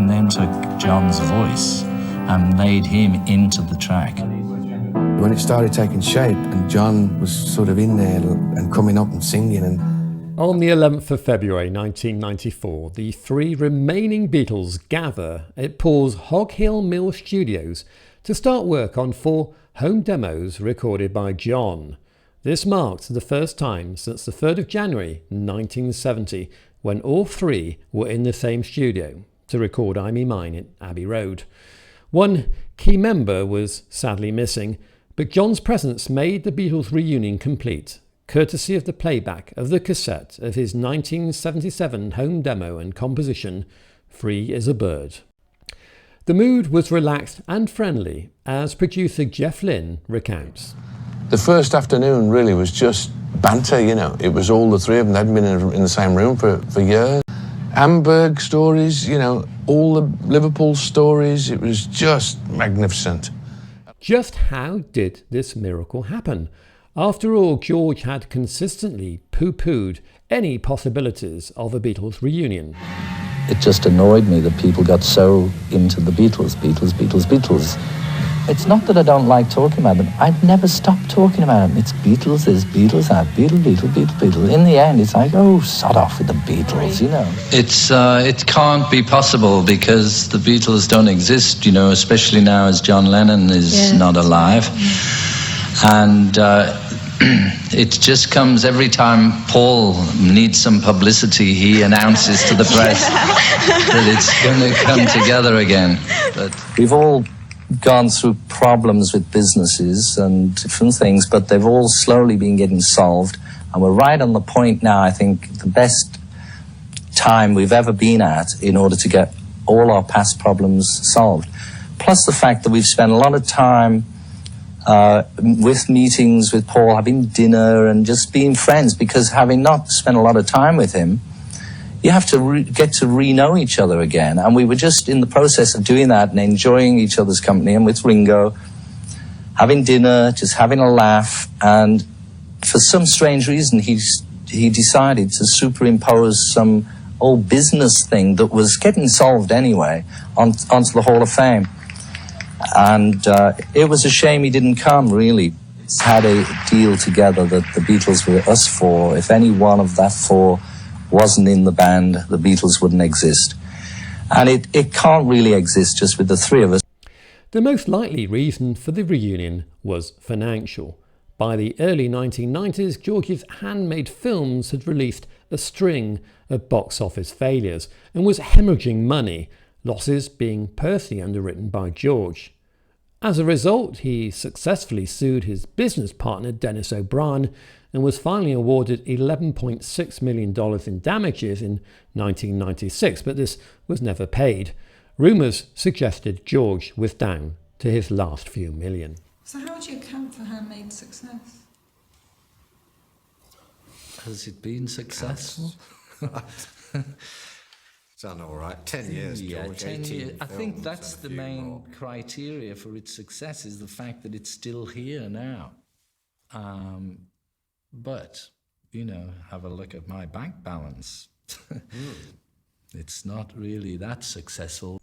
and then took John's voice and made him into the track. When it started taking shape and John was sort of in there and coming up and singing and... On the 11th of February 1994, the three remaining Beatles gather at Paul's Hog Hill Mill Studios to start work on 4 home demos recorded by John. This marked the first time since the 3rd of January 1970 when all three were in the same studio to record I Me Mine at Abbey Road. One key member was sadly missing, but John's presence made the Beatles reunion complete, courtesy of the playback of the cassette of his 1977 home demo and composition, Free as a Bird. The mood was relaxed and friendly, as producer Jeff Lynne recounts. The first afternoon really was just banter, you know. It was all the three of them. They'd been in the same room for years. Hamburg stories, you know, all the Liverpool stories. It was just magnificent. Just how did this miracle happen? After all, George had consistently poo-pooed any possibilities of a Beatles reunion. It just annoyed me that people got so into the Beatles. It's not that I don't like talking about them. I'd never stop talking about them. It's Beatles, there's Beatles, Beatles. In the end, it's like, oh, sod off with the Beatles, you know. It can't be possible because the Beatles don't exist, you know, especially now as John Lennon is not alive. And it just comes every time Paul needs some publicity, he announces to the press that it's going to come together again. But we've all gone through problems with businesses and different things, but they've all slowly been getting solved. And we're right on the point now, I think, the best time we've ever been at in order to get all our past problems solved. Plus the fact that we've spent a lot of time with meetings with Paul, having dinner and just being friends, because having not spent a lot of time with him, you have to get to re-know each other again. And we were just in the process of doing that and enjoying each other's company. And with Ringo, having dinner, just having a laugh. And for some strange reason, he decided to superimpose some old business thing that was getting solved anyway onto the Hall of Fame. And it was a shame he didn't come, really. It's had a deal together that the Beatles were us four. If any one of that four wasn't in the band, the Beatles wouldn't exist. And it can't really exist just with the three of us. The most likely reason for the reunion was financial. By the early 1990s, George's handmade films had released a string of box office failures and was hemorrhaging money, losses being personally underwritten by George. As a result, he successfully sued his business partner Dennis O'Brien and was finally awarded $11.6 million in damages in 1996, but this was never paid. Rumours suggested George was down to his last few million. So how would you account for handmade success? has it been successful? Done all right. 10 years, George. 10 years. I think that's the main criteria for its success, is the fact that it's still here now. But, you know, have a look at my bank balance. It's not really that successful.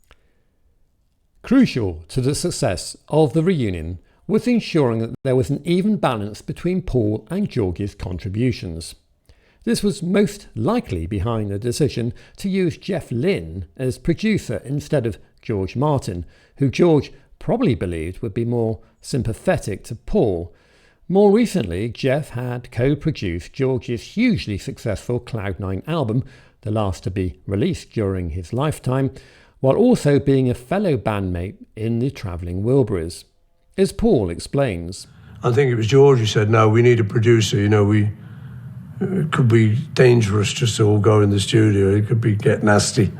Crucial to the success of the reunion was ensuring that there was an even balance between Paul and George's contributions. This was most likely behind the decision to use Jeff Lynne as producer instead of George Martin, who George probably believed would be more sympathetic to Paul. More recently, Jeff had co-produced George's hugely successful Cloud 9 album, the last to be released during his lifetime, while also being a fellow bandmate in the Travelling Wilburys. As Paul explains, I think it was George who said, no, we need a producer, it could be dangerous just to all go in the studio. It could get nasty.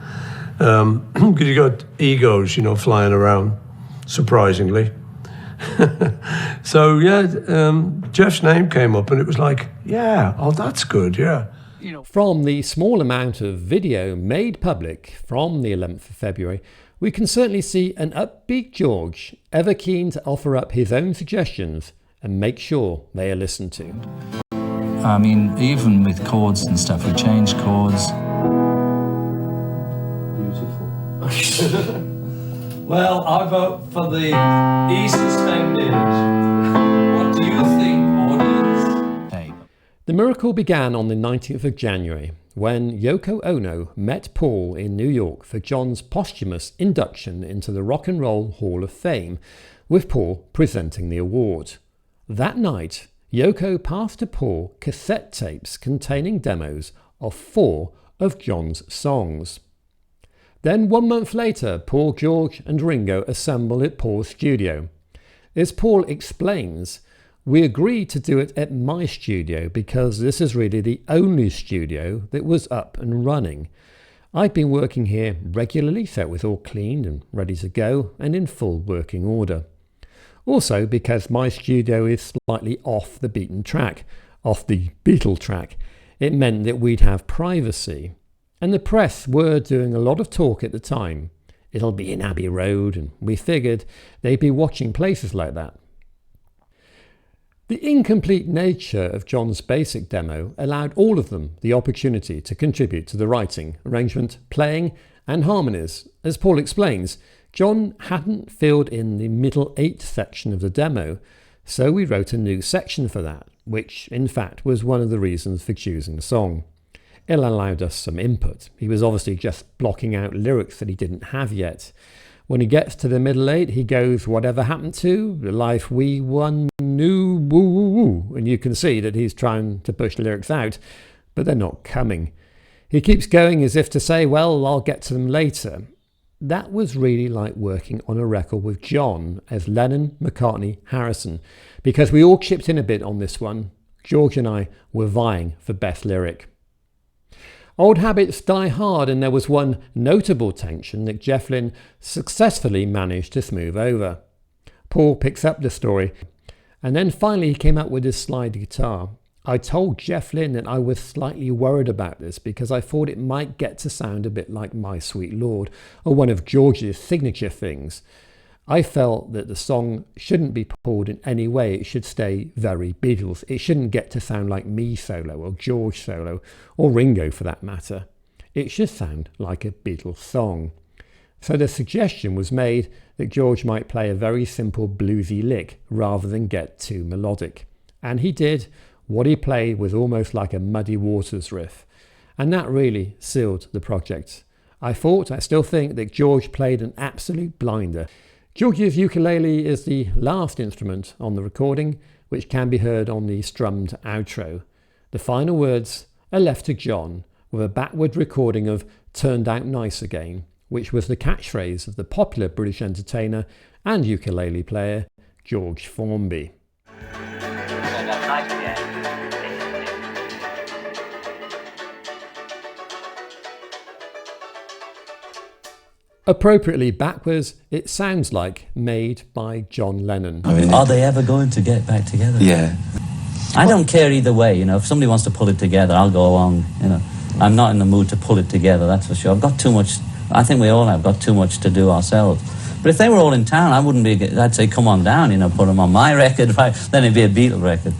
Because you got egos, flying around, surprisingly. So, Jeff's name came up and it was like, that's good, yeah. From the small amount of video made public from the 11th of February, we can certainly see an upbeat George, ever keen to offer up his own suggestions and make sure they are listened to. I mean, even with chords and stuff, we changed chords. Beautiful. Well, I vote for the East Suspended. What do you think, audience? Hey. The miracle began on the 19th of January when Yoko Ono met Paul in New York for John's posthumous induction into the Rock and Roll Hall of Fame, with Paul presenting the award. That night, Yoko passed to Paul cassette tapes containing demos of 4 of John's songs. Then 1 month later, Paul, George and Ringo assembled at Paul's studio. As Paul explains, we agreed to do it at my studio because this is really the only studio that was up and running. I'd been working here regularly, so it was all cleaned and ready to go and in full working order. Also because my studio is slightly off the beaten track, off the Beatle track, it meant that we'd have privacy. And the press were doing a lot of talk at the time. It'll be in Abbey Road, and we figured they'd be watching places like that. The incomplete nature of John's basic demo allowed all of them the opportunity to contribute to the writing, arrangement, playing and harmonies. As Paul explains, John hadn't filled in the middle 8 section of the demo, so we wrote a new section for that, which in fact was one of the reasons for choosing the song. It allowed us some input. He was obviously just blocking out lyrics that he didn't have yet. When he gets to the middle 8, he goes, "Whatever happened to the life we won, new woo woo woo," and you can see that he's trying to push lyrics out, but they're not coming. He keeps going as if to say, "Well, I'll get to them later." That was really like working on a record with John as Lennon, McCartney, Harrison, because we all chipped in a bit on this one. George and I were vying for best lyric. Old habits die hard, and there was one notable tension that Jeff Lynne successfully managed to smooth over. Paul picks up the story, and then finally he came up with his slide guitar. I told Jeff Lynne that I was slightly worried about this because I thought it might get to sound a bit like My Sweet Lord or one of George's signature things. I felt that the song shouldn't be pulled in any way. It should stay very Beatles. It shouldn't get to sound like me solo or George solo or Ringo for that matter. It should sound like a Beatles song. So the suggestion was made that George might play a very simple bluesy lick rather than get too melodic. And he did. What he played was almost like a Muddy Waters riff. And that really sealed the project. I still think that George played an absolute blinder. George's ukulele is the last instrument on the recording, which can be heard on the strummed outro. The final words are left to John with a backward recording of "Turned Out Nice Again," which was the catchphrase of the popular British entertainer and ukulele player George Formby. Turned out nice again. Appropriately backwards, it sounds like Made by John Lennon. Are they ever going to get back together? Yeah. I don't care either way, you know. If somebody wants to pull it together, I'll go along, you know. I'm not in the mood to pull it together, that's for sure. I've got too much, I think we all have got too much to do ourselves. But if they were all in town, I'd say, come on down, you know, put them on my record, right? Then it'd be a Beatle record.